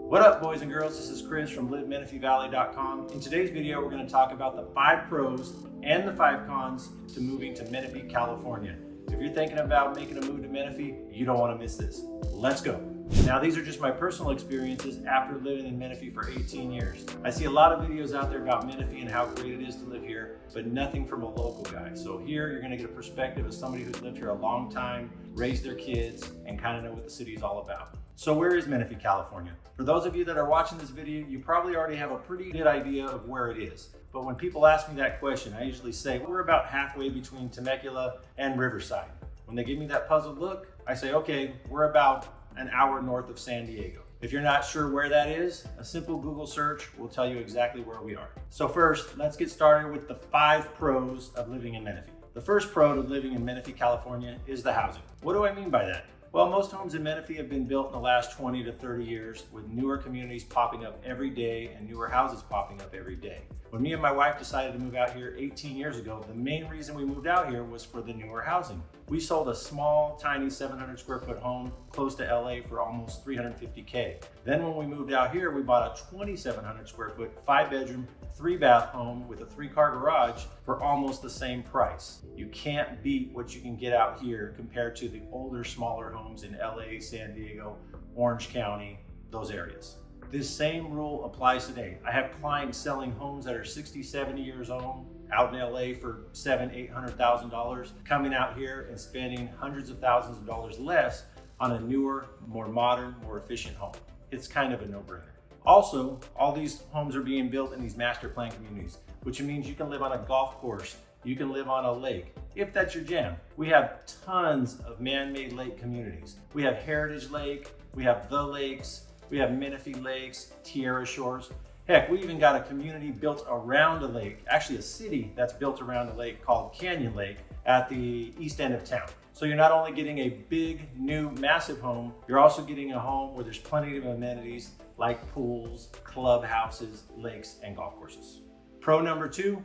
What up, boys and girls? This is Chris from LiveMenifeeValley.com. In today's video, we're going to talk about the 5 pros and the 5 cons to moving to Menifee, California. If you're thinking about making a move to Menifee, you don't want to miss this. Let's go. Now, these are just my personal experiences after living in Menifee for 18 years. I see a lot of videos out there about Menifee and how great it is to live here, but nothing from a local guy. So here, you're going to get a perspective of somebody who's lived here a long time, raised their kids, and kind of know what the city is all about. So where is Menifee, California? For those of you that are watching this video, you probably already have a pretty good idea of where it is. But when people ask me that question, I usually say, we're about halfway between Temecula and Riverside. When they give me that puzzled look, I say, okay, we're about an hour north of San Diego. If you're not sure where that is, a simple Google search will tell you exactly where we are. So first, let's get started with the 5 pros of living in Menifee. The first pro to living in Menifee, California is the housing. What do I mean by that? Well, most homes in Menifee have been built in the last 20 to 30 years, with newer communities popping up every day and newer houses popping up every day. When me and my wife decided to move out here 18 years ago, the main reason we moved out here was for the newer housing. We sold a small, tiny 700 square foot home close to LA for almost $350K. Then when we moved out here, we bought a 2,700 square foot, 5-bedroom, 3-bath home with a 3-car garage for almost the same price. You can't beat what you can get out here compared to the older, smaller homes in LA, San Diego, Orange County, those areas. This same rule applies today. I have clients selling homes that are 60, 70 years old out in LA for $700,000, $800,000, coming out here and spending hundreds of thousands of dollars less on a newer, more modern, more efficient home. It's kind of a no-brainer. Also, all these homes are being built in these master plan communities, which means you can live on a golf course, you can live on a lake, if that's your jam. We have tons of man-made lake communities. We have Heritage Lake, we have The Lakes, we have Menifee Lakes, Tierra Shores. Heck, we even got a community built around a lake, actually a city that's built around a lake called Canyon Lake at the east end of town. So you're not only getting a big, new, massive home, you're also getting a home where there's plenty of amenities like pools, clubhouses, lakes, and golf courses. Pro number 2,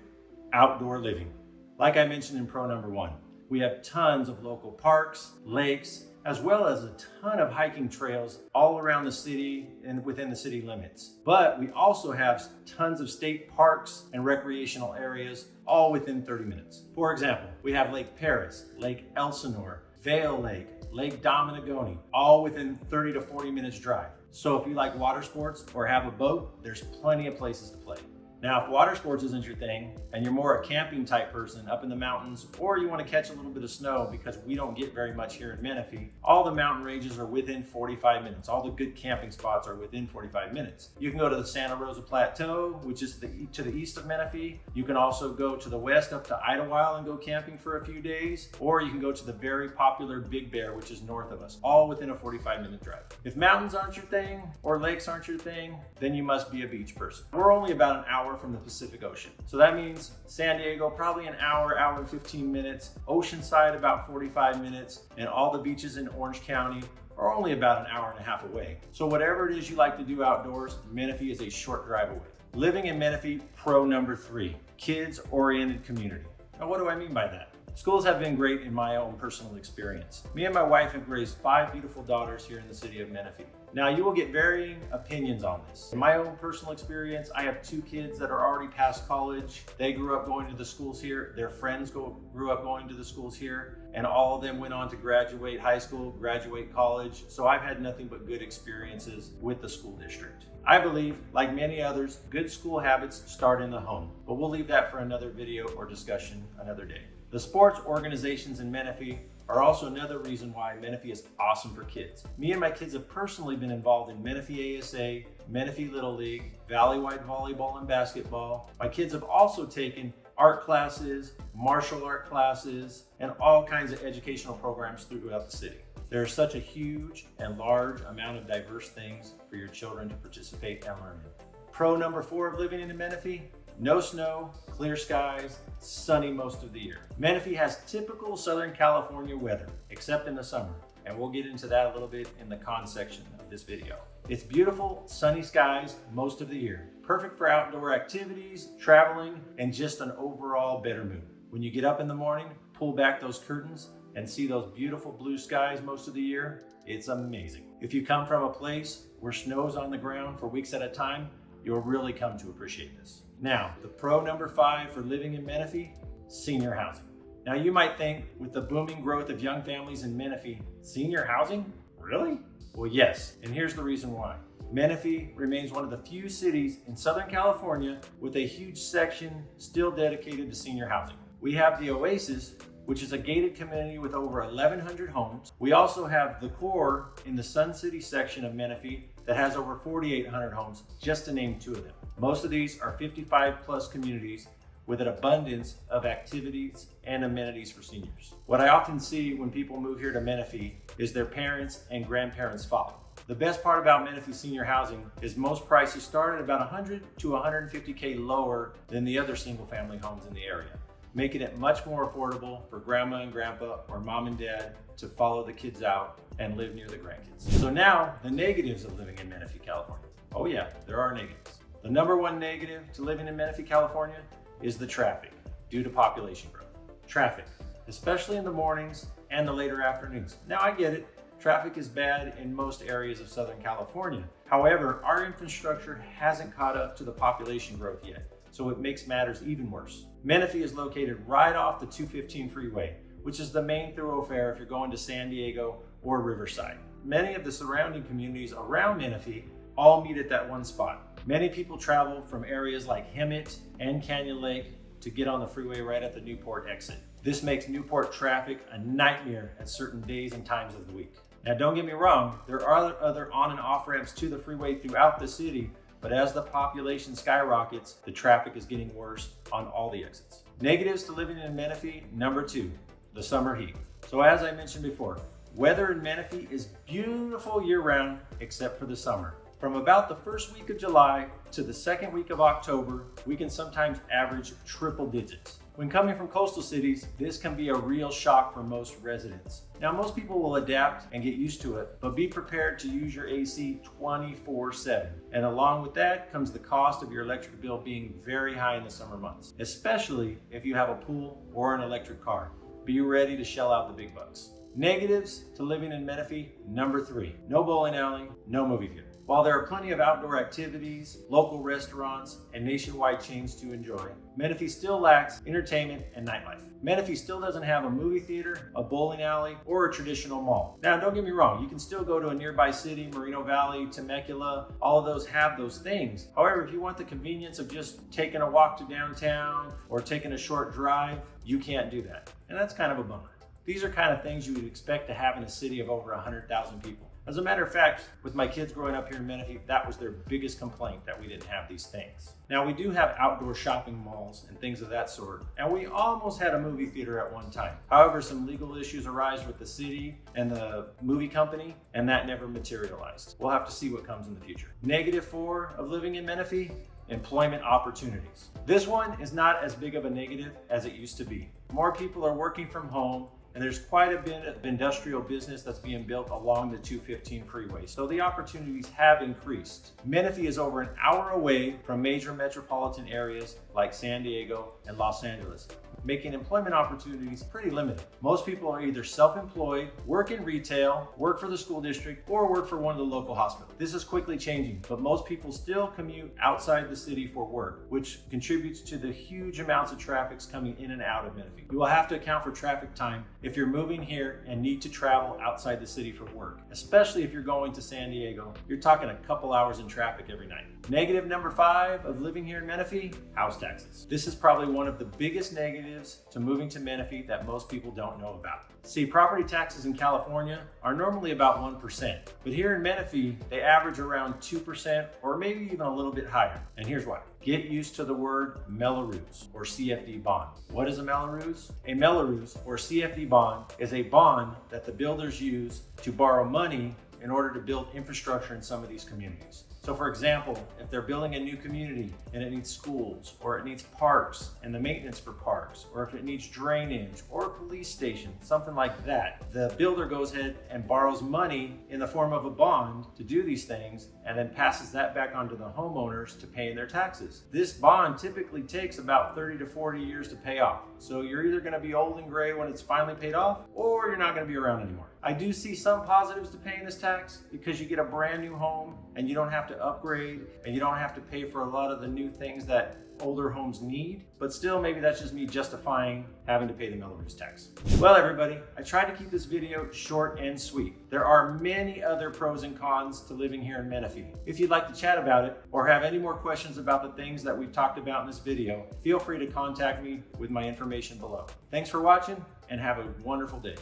outdoor living. Like I mentioned in pro number 1, we have tons of local parks, lakes, as well as a ton of hiking trails all around the city and within the city limits. But we also have tons of state parks and recreational areas all within 30 minutes. For example, we have Lake Paris, Lake Elsinore, Vail Lake, Lake Dominagoni, all within 30 to 40 minutes drive. So if you like water sports or have a boat, there's plenty of places to play. Now, if water sports isn't your thing and you're more a camping type person up in the mountains, or you want to catch a little bit of snow because we don't get very much here in Menifee, all the mountain ranges are within 45 minutes. All the good camping spots are within 45 minutes. You can go to the Santa Rosa Plateau, which is to the east of Menifee. You can also go to the west up to Idlewild and go camping for a few days, or you can go to the very popular Big Bear, which is north of us, all within a 45-minute drive. If mountains aren't your thing or lakes aren't your thing, then you must be a beach person. We're only about an hour from the Pacific Ocean. So that means San Diego, probably an hour and 15 minutes, Oceanside about 45 minutes, and all the beaches in Orange County are only about an hour and a half away. So whatever it is you like to do outdoors, Menifee is a short drive away. Living in Menifee, pro number 3, kids-oriented community. Now what do I mean by that? Schools have been great in my own personal experience. Me and my wife have raised 5 beautiful daughters here in the city of Menifee. Now, you will get varying opinions on this. In my own personal experience, I have 2 kids that are already past college. They grew up going to the schools here. Their friends grew up going to the schools here, and all of them went on to graduate high school, graduate college. So I've had nothing but good experiences with the school district. I believe, like many others, good school habits start in the home, but we'll leave that for another video or discussion another day. The sports organizations in Menifee are also another reason why Menifee is awesome for kids. Me and my kids have personally been involved in Menifee ASA, Menifee Little League, Valley-wide volleyball and basketball. My kids have also taken art classes, martial art classes, and all kinds of educational programs throughout the city. There is such a huge and large amount of diverse things for your children to participate and learn in. Pro number 4 of living in Menifee, no snow, clear skies, sunny most of the year. Menifee has typical Southern California weather, except in the summer, and we'll get into that a little bit in the con section of this video. It's beautiful, sunny skies most of the year, perfect for outdoor activities, traveling, and just an overall better mood. When you get up in the morning, pull back those curtains, and see those beautiful blue skies most of the year, it's amazing. If you come from a place where snow's on the ground for weeks at a time, you'll really come to appreciate this. Now, the pro number 5 for living in Menifee, senior housing. Now you might think, with the booming growth of young families in Menifee, senior housing? Really? Well, yes, and here's the reason why. Menifee remains one of the few cities in Southern California with a huge section still dedicated to senior housing. We have the Oasis, which is a gated community with over 1,100 homes. We also have the Core in the Sun City section of Menifee that has over 4,800 homes, just to name 2 of them. Most of these are 55 plus communities with an abundance of activities and amenities for seniors. What I often see when people move here to Menifee is their parents and grandparents follow. The best part about Menifee senior housing is most prices start at about 100 to 150K lower than the other single family homes in the area, making it much more affordable for grandma and grandpa or mom and dad to follow the kids out and live near the grandkids. So now, the negatives of living in Menifee, California. Oh yeah, there are negatives. The number 1 negative to living in Menifee, California is the traffic due to population growth. Traffic, especially in the mornings and the later afternoons. Now I get it, traffic is bad in most areas of Southern California. However, our infrastructure hasn't caught up to the population growth yet, so it makes matters even worse. Menifee is located right off the 215 freeway, which is the main thoroughfare if you're going to San Diego or Riverside. Many of the surrounding communities around Menifee all meet at that one spot. Many people travel from areas like Hemet and Canyon Lake to get on the freeway right at the Newport exit. This makes Newport traffic a nightmare at certain days and times of the week. Now don't get me wrong, there are other on and off ramps to the freeway throughout the city, but as the population skyrockets, the traffic is getting worse on all the exits. Negatives to living in Menifee, number 2, the summer heat. So as I mentioned before, weather in Menifee is beautiful year-round except for the summer. From about the first week of July to the second week of October, we can sometimes average triple digits. When coming from coastal cities, this can be a real shock for most residents. Now, most people will adapt and get used to it, but be prepared to use your AC 24/7. And along with that comes the cost of your electric bill being very high in the summer months, especially if you have a pool or an electric car. Be ready to shell out the big bucks. Negatives to living in Menifee, number 3, no bowling alley, no movie theater. While there are plenty of outdoor activities, local restaurants, and nationwide chains to enjoy, Menifee still lacks entertainment and nightlife. Menifee still doesn't have a movie theater, a bowling alley, or a traditional mall. Now, don't get me wrong, you can still go to a nearby city, Moreno Valley, Temecula, all of those have those things. However, if you want the convenience of just taking a walk to downtown or taking a short drive, you can't do that. And that's kind of a bummer. These are kind of things you would expect to have in a city of over 100,000 people. As a matter of fact, with my kids growing up here in Menifee, that was their biggest complaint, that we didn't have these things. Now, we do have outdoor shopping malls and things of that sort, and we almost had a movie theater at one time. However, some legal issues arose with the city and the movie company, and that never materialized. We'll have to see what comes in the future. Negative 4 of living in Menifee, employment opportunities. This one is not as big of a negative as it used to be. More people are working from home, and there's quite a bit of industrial business that's being built along the 215 freeway, so the opportunities have increased. Menifee is over an hour away from major metropolitan areas like San Diego and Los Angeles, making employment opportunities pretty limited. Most people are either self-employed, work in retail, work for the school district, or work for one of the local hospitals. This is quickly changing, but most people still commute outside the city for work, which contributes to the huge amounts of traffic coming in and out of Menifee. You will have to account for traffic time if you're moving here and need to travel outside the city for work, especially if you're going to San Diego. You're talking a couple hours in traffic every night. Negative number 5 of living here in Menifee, house taxes. This is probably one of the biggest negatives to moving to Menifee that most people don't know about. See, property taxes in California are normally about 1%, but here in Menifee, they average around 2% or maybe even a little bit higher. And here's why. Get used to the word Melrose or CFD bond. What is a Melrose? A Melrose or CFD bond is a bond that the builders use to borrow money in order to build infrastructure in some of these communities. So for example, if they're building a new community and it needs schools, or it needs parks and the maintenance for parks, or if it needs drainage or a police station, something like that, the builder goes ahead and borrows money in the form of a bond to do these things and then passes that back onto the homeowners to pay in their taxes. This bond typically takes about 30 to 40 years to pay off. So you're either gonna be old and gray when it's finally paid off, or you're not gonna be around anymore. I do see some positives to paying this tax because you get a brand new home and you don't have to upgrade and you don't have to pay for a lot of the new things that older homes need, but still maybe that's just me justifying having to pay the Melrose tax. Well, everybody, I tried to keep this video short and sweet. There are many other pros and cons to living here in Menifee. If you'd like to chat about it or have any more questions about the things that we've talked about in this video, feel free to contact me with my information below. Thanks for watching and have a wonderful day.